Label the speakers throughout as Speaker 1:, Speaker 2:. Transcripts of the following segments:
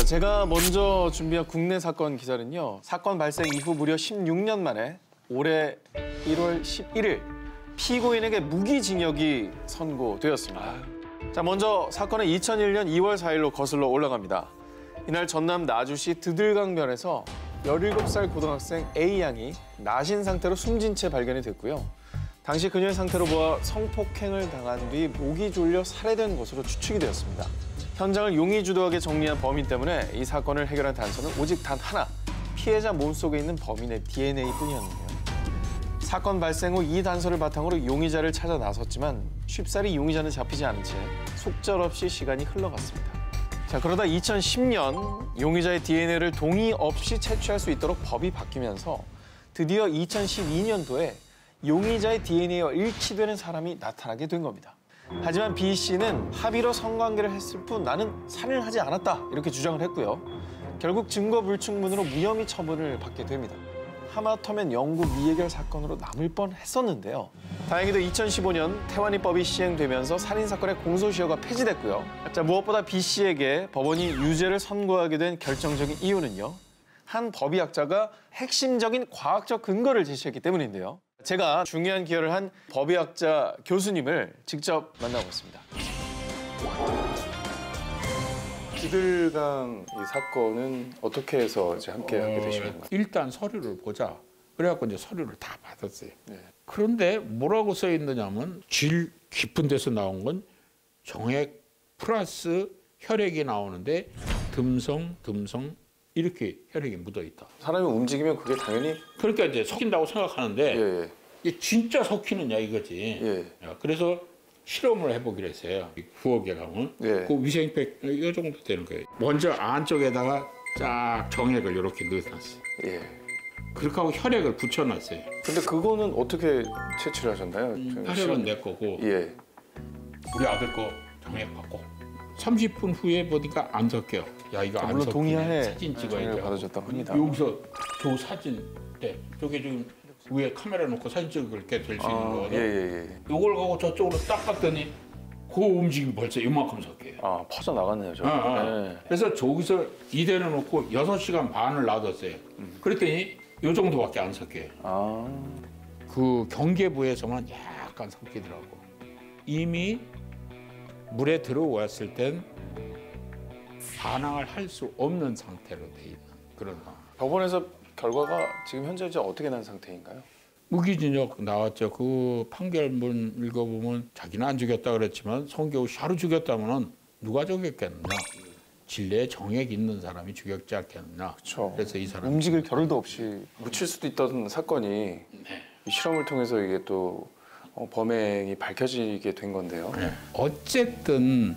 Speaker 1: 자, 제가 먼저 준비한 국내 사건 기사는요. 사건 발생 이후 무려 16년 만에 올해 1월 11일 피고인에게 무기징역이 선고되었습니다. 자, 먼저 사건은 2001년 2월 4일로 거슬러 올라갑니다. 이날 전남 나주시 드들강변에서 17살 고등학생 A양이 나신 상태로 숨진 채 발견이 됐고요. 당시 그녀의 상태로 보아 성폭행을 당한 뒤 목이 졸려 살해된 것으로 추측이 되었습니다. 현장을 용의주도하게 정리한 범인 때문에 이 사건을 해결한 단서는 오직 단 하나, 피해자 몸속에 있는 범인의 DNA뿐이었는데요. 사건 발생 후 이 단서를 바탕으로 용의자를 찾아 나섰지만 쉽사리 용의자는 잡히지 않은 채 속절없이 시간이 흘러갔습니다. 자, 그러다 2010년 용의자의 DNA를 동의 없이 채취할 수 있도록 법이 바뀌면서 드디어 2012년도에 용의자의 DNA와 일치되는 사람이 나타나게 된 겁니다. 하지만 B 씨는 합의로 성관계를 했을 뿐 나는 살인을 하지 않았다 이렇게 주장을 했고요. 결국 증거 불충분으로 무혐의 처분을 받게 됩니다. 하마터면 영구 미해결 사건으로 남을 뻔했었는데요. 다행히도 2015년 태완이법이 시행되면서 살인사건의 공소시효가 폐지됐고요. 자, 무엇보다 B 씨에게 법원이 유죄를 선고하게 된 결정적인 이유는요. 한 법의학자가 핵심적인 과학적 근거를 제시했기 때문인데요. 제가 중요한 기여를 한 법의학자 교수님을 직접 만나보겠습니다.
Speaker 2: 드들강 이 사건은 어떻게 해서 이제 함께 하게 되신 건가요?
Speaker 3: 일단 서류를 보자. 그래갖고 이제 서류를 다 받았어요. 네. 그런데 뭐라고 써 있느냐면 질 깊은 데서 나온 건 정액 플러스 혈액이 나오는데 듬성 이렇게 혈액이 묻어 있다.
Speaker 2: 사람이 움직이면 그게 당연히
Speaker 3: 그러니까 이제 섞인다고 생각하는데
Speaker 2: 예.
Speaker 3: 이게 진짜 섞이느냐 이거지.
Speaker 2: 예.
Speaker 3: 그래서 실험을 해보기로 했어요. 9억에 가면
Speaker 2: 예.
Speaker 3: 그 위생팩 이 정도 되는 거예요. 먼저 안쪽에다가 쫙 정액을 이렇게 넣어놨어요.
Speaker 2: 예.
Speaker 3: 그렇게 하고 혈액을 붙여놨어요.
Speaker 2: 근데 그거는 어떻게 채취를 하셨나요?
Speaker 3: 혈액은 내 거고
Speaker 2: 예.
Speaker 3: 우리 아들 거 정액 받고 30분 후에 보니까 안 섞여. 야 이거 안
Speaker 1: 물론
Speaker 3: 섞이네.
Speaker 1: 동의하에
Speaker 3: 사진 찍어야 돼.
Speaker 1: 받아줬다고 합니다.
Speaker 3: 여기서 저 사진 때 저게 지금 위에 카메라 놓고 사진 찍을 게 될 수 있는 거거든.
Speaker 2: 예.
Speaker 3: 이걸 가고 저쪽으로 딱 봤더니 그 움직임 벌써 이만큼 섞여요.
Speaker 2: 아, 퍼져 나갔네요, 저. 예.
Speaker 3: 그래서 저기서 이대로 놓고 6시간 반을 놔뒀어요. 그랬더니 이 정도밖에 안 섞여요.
Speaker 2: 아.
Speaker 3: 그 경계부에서만 약간 섞이더라고. 이미 물에 들어왔을 땐 반항을 할 수 없는 상태로 돼 있는 그런 상황.
Speaker 2: 법원에서 결과가 지금 현재 이제 어떻게 난 상태인가요?
Speaker 3: 무기징역 나왔죠. 그 판결문 읽어보면 자기는 안 죽였다 그랬지만 성교우 샤로 죽였다면 누가 죽였겠나? 진례에 정액 있는 사람이 죽였지 않겠나?
Speaker 2: 그렇죠.
Speaker 3: 그래서 이 사람
Speaker 2: 움직일 겨를도 없이 묻힐 수도 있던 사건이 이 실험을 통해서 이게 또 범행이 밝혀지게 된 건데요.
Speaker 3: 네. 어쨌든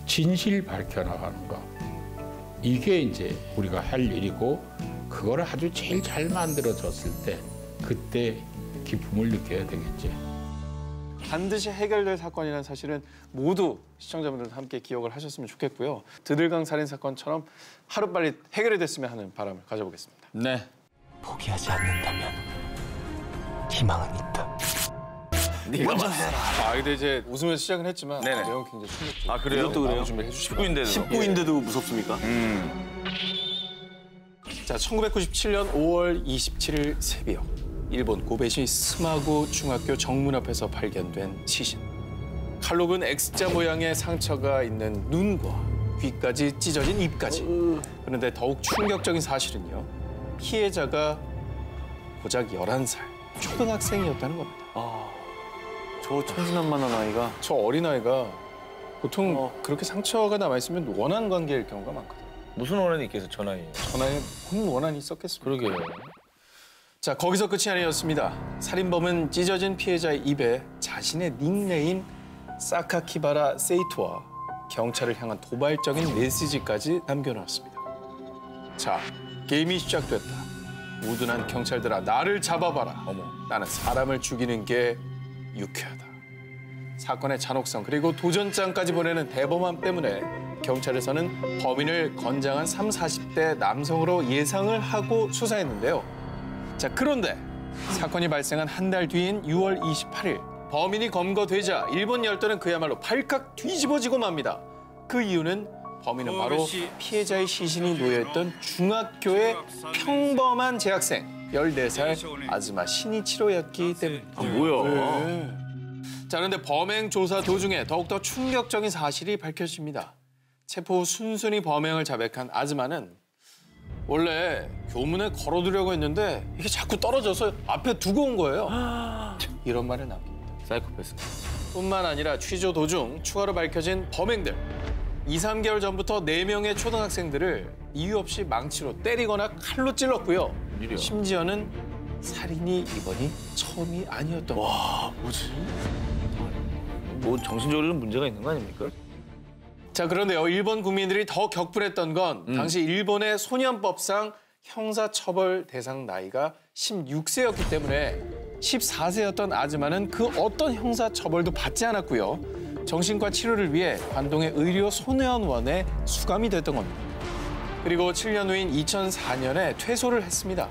Speaker 3: 진실 밝혀나가는 거 이게 이제 우리가 할 일이고 그거를 아주 제일 잘 만들어졌을 때 그때 기쁨을 느껴야 되겠지.
Speaker 1: 반드시 해결될 사건이라는 사실은 모두 시청자분들도 함께 기억을 하셨으면 좋겠고요. 드들강 살인 사건처럼 하루빨리 해결이 됐으면 하는 바람을 가져보겠습니다.
Speaker 4: 네.
Speaker 5: 포기하지 않는다면 희망은 있다.
Speaker 4: 네가 맞아.
Speaker 1: 근데 이제 웃으면서 시작은 했지만
Speaker 4: 네네.
Speaker 1: 내용 굉장히 충격적이에요.
Speaker 4: 아, 그래요?
Speaker 1: 이것도 그래요? 준비해 주시고.
Speaker 4: 19인데도 무섭습니까?
Speaker 1: 자, 1997년 5월 27일 새벽 일본 고베시 스마구 중학교 정문 앞에서 발견된 시신. 칼로 근 X자 모양의 상처가 있는 눈과 귀까지 찢어진 입까지. 그런데 더욱 충격적인 사실은요. 피해자가 고작 11살 초등학생이었다는 겁니다.
Speaker 4: 저 천진난만한 아이가
Speaker 1: 저 어린아이가 보통 그렇게 상처가 남아있으면 원한 관계일 경우가 많거든요.
Speaker 4: 무슨 원한이 있겠어, 저 나이에.
Speaker 1: 전화에 무슨 원한이 있었겠습니까?
Speaker 4: 그러게요.
Speaker 1: 자, 거기서 끝이 아니었습니다. 살인범은 찢어진 피해자의 입에 자신의 닉네임 사카키바라 세이토와 경찰을 향한 도발적인 메시지까지 남겨놓았습니다. 자, 게임이 시작됐다. 우둔한 경찰들아, 나를 잡아봐라. 나는 사람을 죽이는 게 유쾌하다. 사건의 잔혹성 그리고 도전장까지 보내는 대범함 때문에 경찰에서는 범인을 건장한 30, 40대 남성으로 예상을 하고 수사했는데요. 자, 그런데 사건이 발생한 한 달 뒤인 6월 28일 범인이 검거되자 일본 열도는 그야말로 발칵 뒤집어지고 맙니다. 그 이유는 범인은 바로 피해자의 시신이 놓여있던 중학교의 평범한 재학생 14살 아즈마 신이치로였기 때문입니다.
Speaker 4: 뭐야?
Speaker 1: 자, 그런데 범행 조사 도중에 더욱더 충격적인 사실이 밝혀집니다. 체포 후 순순히 범행을 자백한 아즈마는 원래 교문에 걸어두려고 했는데 이게 자꾸 떨어져서 앞에 두고 온 거예요. 이런 말을 남깁니다.
Speaker 4: 사이코패스.
Speaker 1: 뿐만 아니라 취조 도중 추가로 밝혀진 범행들. 2, 3개월 전부터 4명의 초등학생들을 이유 없이 망치로 때리거나 칼로 찔렀고요.
Speaker 4: 일이야.
Speaker 1: 심지어는 살인이 이번이 처음이 아니었던 거예요.
Speaker 4: 와, 뭐지? 뭐 정신적으로는 문제가 있는 거 아닙니까?
Speaker 1: 자, 그런데요. 일본 국민들이 더 격분했던 건 당시 일본의 소년법상 형사처벌 대상 나이가 16세였기 때문에 14세였던 아즈마는 그 어떤 형사처벌도 받지 않았고요. 정신과 치료를 위해 관동의 의료 소년원에 수감이 됐던 겁니다. 그리고 7년 후인 2004년에 퇴소를 했습니다.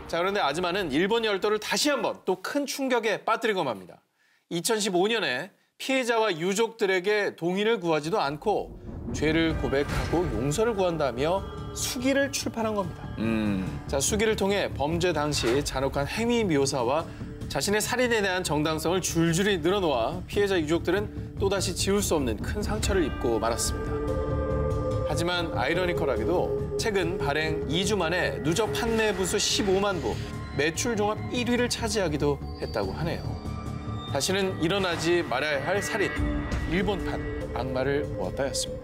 Speaker 1: 자, 그런데 아즈마는 일본 열도를 다시 한번 또 큰 충격에 빠뜨리고 맙니다. 2015년에 피해자와 유족들에게 동의를 구하지도 않고 죄를 고백하고 용서를 구한다며 수기를 출판한 겁니다. 자, 수기를 통해 범죄 당시 잔혹한 행위 묘사와 자신의 살인에 대한 정당성을 줄줄이 늘어놓아 피해자 유족들은 또다시 지울 수 없는 큰 상처를 입고 말았습니다. 하지만 아이러니컬하게도 최근 발행 2주 만에 누적 판매 부수 15만 부, 매출 종합 1위를 차지하기도 했다고 하네요. 다시는 일어나지 말아야 할 살인, 일본판 악마를 모았다였습니다.